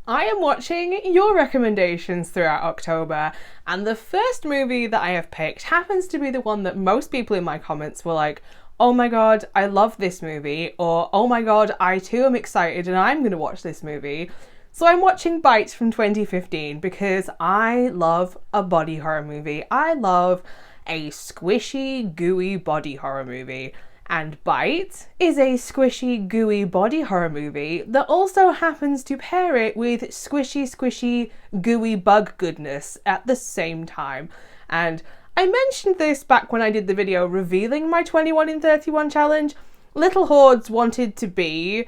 I am watching your recommendations throughout October, and the first movie that I have picked happens to be the one that most people in my comments were like, oh my god, I love this movie, or oh my god, I too am excited and I'm gonna watch this movie. So I'm watching Bite from 2015 because I love a body horror movie. I love a squishy, gooey body horror movie. And Bite is a squishy, gooey body horror movie that also happens to pair it with squishy, gooey bug goodness at the same time. And I mentioned this back when I did the video revealing my 21 in 31 challenge. Little Hordes wanted to be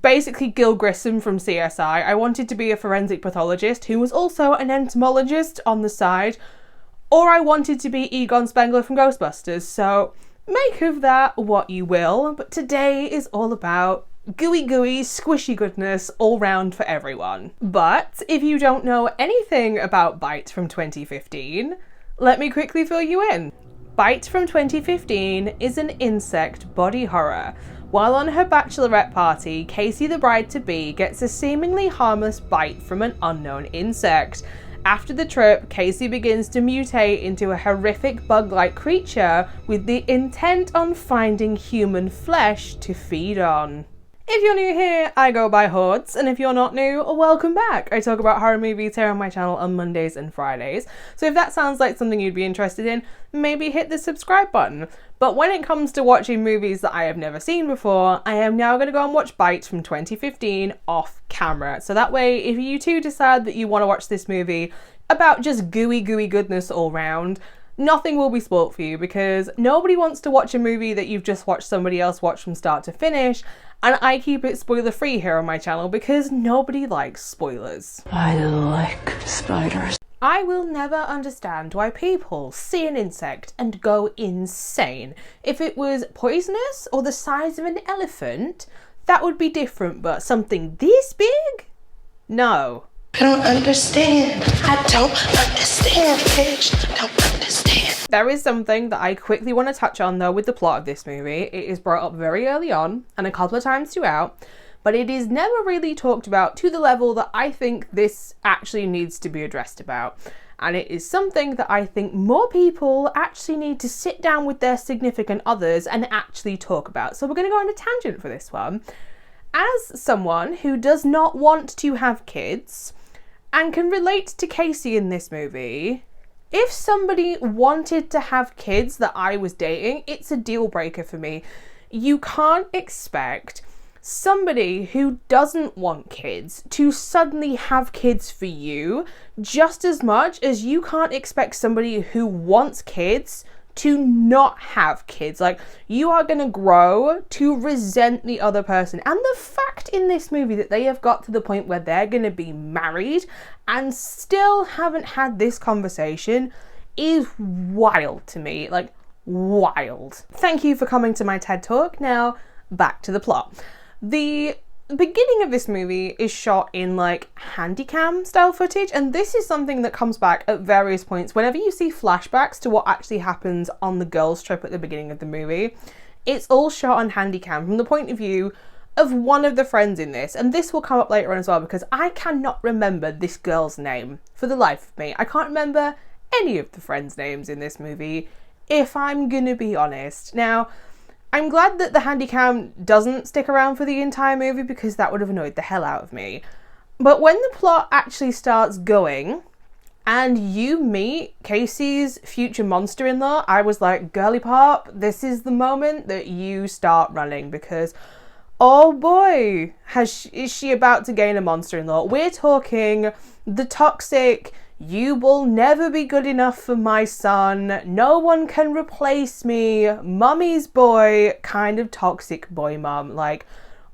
basically Gil Grissom from CSI. I wanted to be a forensic pathologist who was also an entomologist on the side, or I wanted to be Egon Spengler from Ghostbusters, so make of that what you will, but today is all about gooey, squishy goodness all round for everyone. But if you don't know anything about Bite from 2015, let me quickly fill you in. Bite from 2015 is an insect body horror. While on her bachelorette party, Casey the bride-to-be gets a seemingly harmless bite from an unknown insect. After the trip, Casey begins to mutate into a horrific bug-like creature with the intent on finding human flesh to feed on. If you're new here, I go by Hordes, and if you're not new, welcome back. I talk about horror movies here on my channel on Mondays and Fridays, so if that sounds like something you'd be interested in, maybe hit the subscribe button. But when it comes to watching movies that I have never seen before, I am now going to go and watch Bite from 2015 off camera. So that way, if you too decide that you want to watch this movie about just gooey goodness all round, nothing will be spoilt for you, because nobody wants to watch a movie that you've just watched somebody else watch from start to finish, and I keep it spoiler free here on my channel because nobody likes spoilers. I like spiders. I will never understand why people see an insect and go insane. If it was poisonous or the size of an elephant, that would be different, but something this big? No. I don't understand. I don't understand, bitch. I don't understand. There is something that I quickly want to touch on though with the plot of this movie. It is brought up very early on and a couple of times throughout, but it is never really talked about to the level that I think this actually needs to be addressed about. And it is something that I think more people actually need to sit down with their significant others and actually talk about. So we're going to go on a tangent for this one. As someone who does not want to have kids and can relate to Casey in this movie, if somebody wanted to have kids that I was dating, it's a deal breaker for me. You can't expect somebody who doesn't want kids to suddenly have kids for you, just as much as you can't expect somebody who wants kids to not have kids. Like, you are gonna grow to resent the other person. And the fact in this movie that they have got to the point where they're gonna be married and still haven't had this conversation is wild to me. Like, wild. Thank you for coming to my TED Talk. Now, back to the plot. The beginning of this movie is shot in like handycam style footage, and this is something that comes back at various points whenever you see flashbacks to what actually happens on the girls' trip at the beginning of the movie. It's all shot on handycam from the point of view of one of the friends in this, and this will come up later on as well because I cannot remember this girl's name for the life of me. I can't remember any of the friends' names in this movie, if I'm gonna be honest. Now, I'm glad that the handycam doesn't stick around for the entire movie because that would have annoyed the hell out of me. But when the plot actually starts going and you meet Casey's future monster-in-law, I was like, girly pop, this is the moment that you start running, because oh boy, is she about to gain a monster-in-law. We're talking the toxic, you will never be good enough for my son, no one can replace me, mummy's boy, kind of toxic boy mum. Like,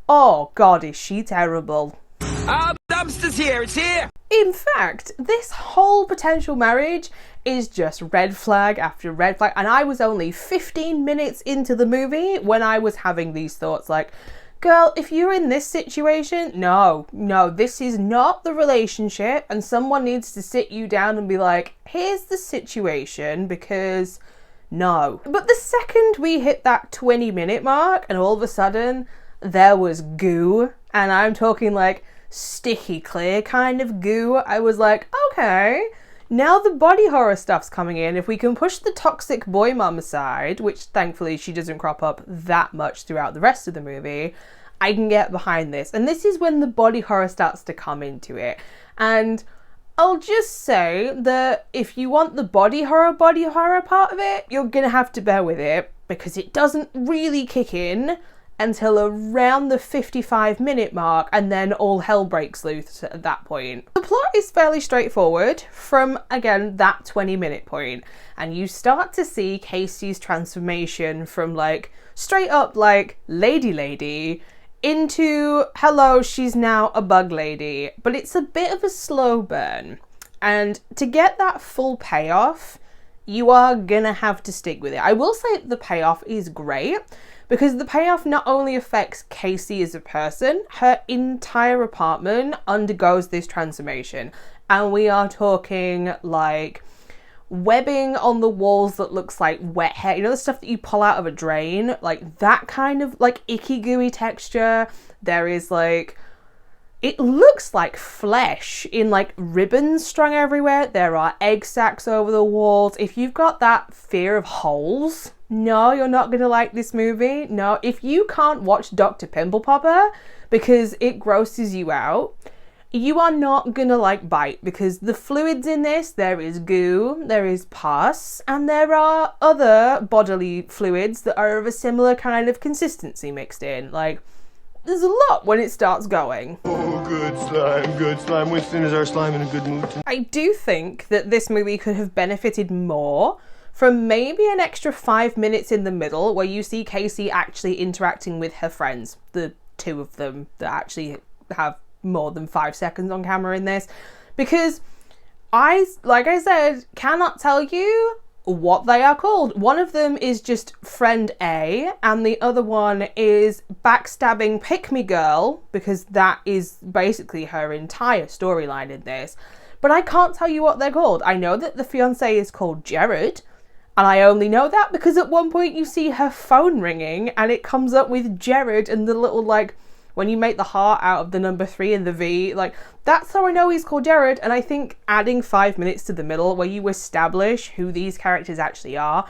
oh god, is she terrible. Oh, the dumpster's here, it's here! In fact, this whole potential marriage is just red flag after red flag, and I was only 15 minutes into the movie when I was having these thoughts like, girl, if you're in this situation, no, this is not the relationship, and someone needs to sit you down and be like, here's the situation, because no. But the second we hit that 20-minute mark and all of a sudden there was goo, and I'm talking like sticky clear kind of goo, I was like, okay, now the body horror stuff's coming in. If we can push the toxic boy mum aside, which thankfully she doesn't crop up that much throughout the rest of the movie, I can get behind this. And this is when the body horror starts to come into it. And I'll just say that if you want the body horror part of it, you're gonna have to bear with it, because it doesn't really kick in until around the 55-minute mark, and then all hell breaks loose at that point. The plot is fairly straightforward from, again, that 20-minute point, and you start to see Casey's transformation from, like, straight up, like, lady into, hello, she's now a bug lady. But it's a bit of a slow burn, and to get that full payoff, you are gonna have to stick with it. I will say the payoff is great, because the payoff not only affects Casey as a person, her entire apartment undergoes this transformation. And we are talking like webbing on the walls that looks like wet hair. You know, the stuff that you pull out of a drain? Like that kind of like icky gooey texture. There is like, it looks like flesh in like ribbons strung everywhere. There are egg sacs over the walls. If you've got that fear of holes, no, you're not going to like this movie. No, if you can't watch Dr. Pimple Popper because it grosses you out, you are not going to like Bite, because the fluids in this, there is goo, there is pus, and there are other bodily fluids that are of a similar kind of consistency mixed in. Like, there's a lot when it starts going. Oh, good slime. Winston is our slime in a good mood tonight. I do think that this movie could have benefited more from maybe an extra 5 minutes in the middle where you see Casey actually interacting with her friends, the two of them that actually have more than 5 seconds on camera in this, because like I said, cannot tell you what they are called. One of them is just Friend A, and the other one is Backstabbing Pick-Me Girl, because that is basically her entire storyline in this. But I can't tell you what they're called. I know that the fiancé is called Jared, and I only know that because at one point you see her phone ringing and it comes up with Jared and the little, like, when you make the heart out of the number 3 and the V, like, that's how I know he's called Jared. And I think adding 5 minutes to the middle where you establish who these characters actually are,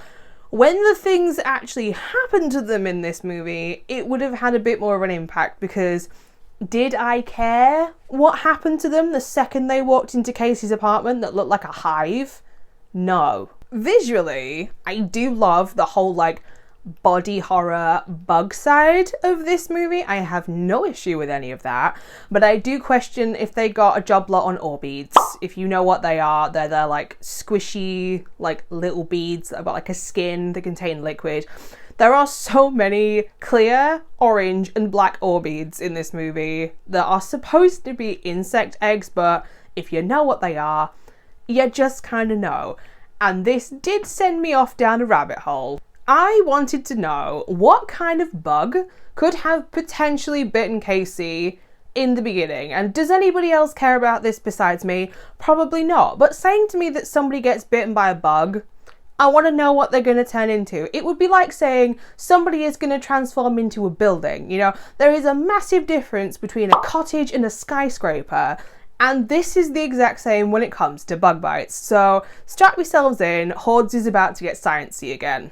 when the things actually happen to them in this movie, it would have had a bit more of an impact, because did I care what happened to them the second they walked into Casey's apartment that looked like a hive? No. Visually, I do love the whole, like, body horror bug side of this movie. I have no issue with any of that, but I do question if they got a job lot on ore beads. If you know what they are, they're like squishy, like little beads that have got like a skin that contain liquid. There are so many clear, orange, and black ore beads in this movie that are supposed to be insect eggs, but if you know what they are, you just kind of know. And this did send me off down a rabbit hole. I wanted to know what kind of bug could have potentially bitten Casey in the beginning. And does anybody else care about this besides me? Probably not. But saying to me that somebody gets bitten by a bug, I want to know what they're going to turn into. It would be like saying somebody is going to transform into a building. You know, there is a massive difference between a cottage and a skyscraper. And this is the exact same when it comes to bug bites. So strap yourselves in, Hordes is about to get sciencey again.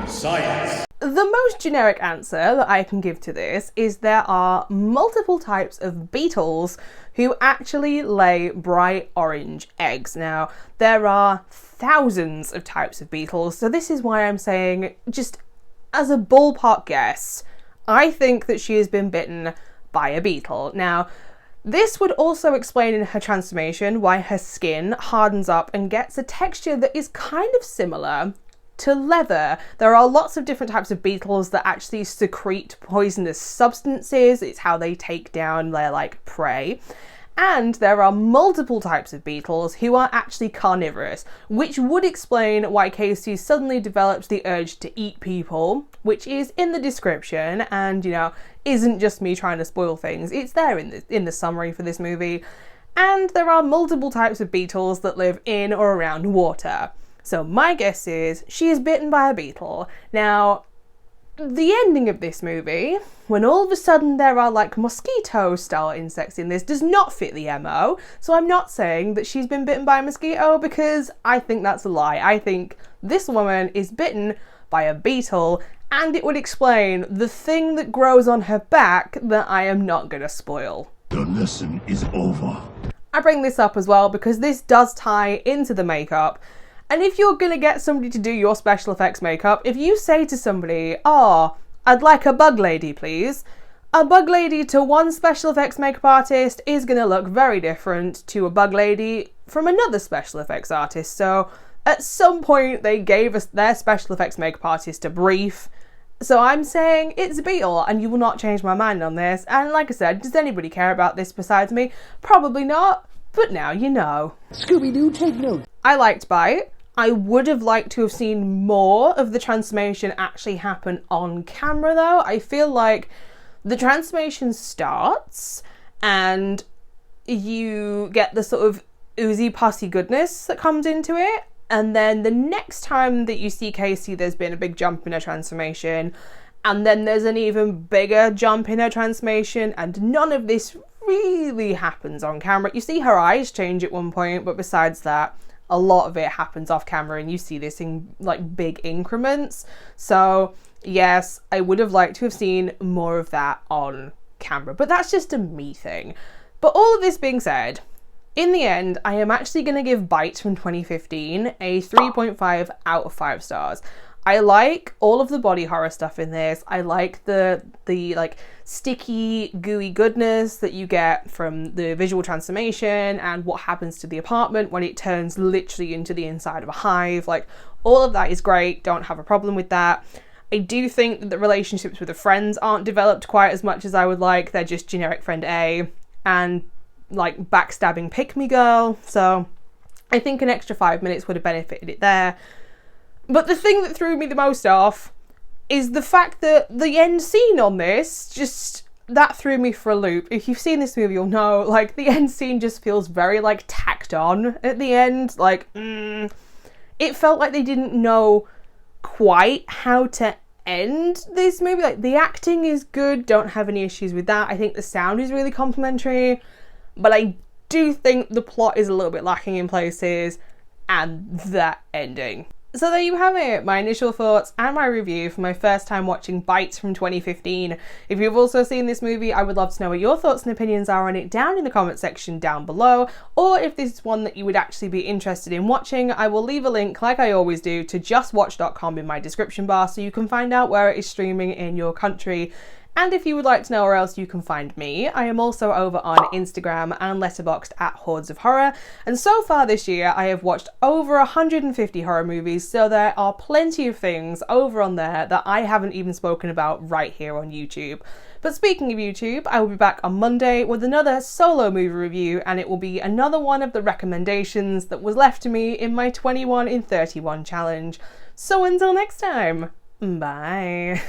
Science. The most generic answer that I can give to this is there are multiple types of beetles who actually lay bright orange eggs. Now, there are thousands of types of beetles, so this is why I'm saying, just as a ballpark guess, I think that she has been bitten by a beetle. Now, this would also explain in her transformation why her skin hardens up and gets a texture that is kind of similar to leather. There are lots of different types of beetles that actually secrete poisonous substances. It's how they take down their, like, prey. And there are multiple types of beetles who are actually carnivorous, which would explain why Casey suddenly develops the urge to eat people, which is in the description and, you know, isn't just me trying to spoil things. It's there in the summary for this movie. And there are multiple types of beetles that live in or around water. So my guess is she is bitten by a beetle. Now, the ending of this movie, when all of a sudden there are like mosquito-style insects in this, does not fit the MO. So I'm not saying that she's been bitten by a mosquito, because I think that's a lie. I think this woman is bitten by a beetle, and it would explain the thing that grows on her back that I am not going to spoil. The lesson is over. I bring this up as well because this does tie into the makeup. And if you're going to get somebody to do your special effects makeup, if you say to somebody, "Oh, I'd like a bug lady, please," a bug lady to one special effects makeup artist is going to look very different to a bug lady from another special effects artist. So at some point they gave us their special effects makeup artist a brief. So I'm saying it's a beetle, and you will not change my mind on this. And like I said, does anybody care about this besides me? Probably not, but now you know. Scooby-Doo, take note. I liked Bite. I would have liked to have seen more of the transformation actually happen on camera though. I feel like the transformation starts and you get the sort of oozy pussy goodness that comes into it. And then the next time that you see Casey, there's been a big jump in her transformation. And then there's an even bigger jump in her transformation. And none of this really happens on camera. You see her eyes change at one point, but besides that, a lot of it happens off camera and you see this in like big increments. So yes, I would have liked to have seen more of that on camera, but that's just a me thing. But all of this being said, in the end, I am actually going to give Bite from 2015 a 3.5 out of 5 stars. I like all of the body horror stuff in this. I like the like sticky, gooey goodness that you get from the visual transformation and what happens to the apartment when it turns literally into the inside of a hive. Like, all of that is great. Don't have a problem with that. I do think that the relationships with the friends aren't developed quite as much as I would like. They're just generic friend A and like backstabbing pick-me girl. So I think an extra 5 minutes would have benefited it there. But the thing that threw me the most off is the fact that the end scene on this, just, that threw me for a loop. If you've seen this movie, you'll know, like, the end scene just feels very, like, tacked on at the end. Like, it felt like they didn't know quite how to end this movie. Like, the acting is good, don't have any issues with that. I think the sound is really complimentary, but I do think the plot is a little bit lacking in places, and that ending. So there you have it, my initial thoughts and my review for my first time watching Bites from 2015. If you've also seen this movie, I would love to know what your thoughts and opinions are on it down in the comment section down below, or if this is one that you would actually be interested in watching, I will leave a link, like I always do, to justwatch.com in my description bar so you can find out where it is streaming in your country. And if you would like to know where else you can find me, I am also over on Instagram and Letterboxd at HordesOfHorror. And so far this year, I have watched over 150 horror movies, so there are plenty of things over on there that I haven't even spoken about right here on YouTube. But speaking of YouTube, I will be back on Monday with another solo movie review, and it will be another one of the recommendations that was left to me in my 21 in 31 challenge. So until next time, bye.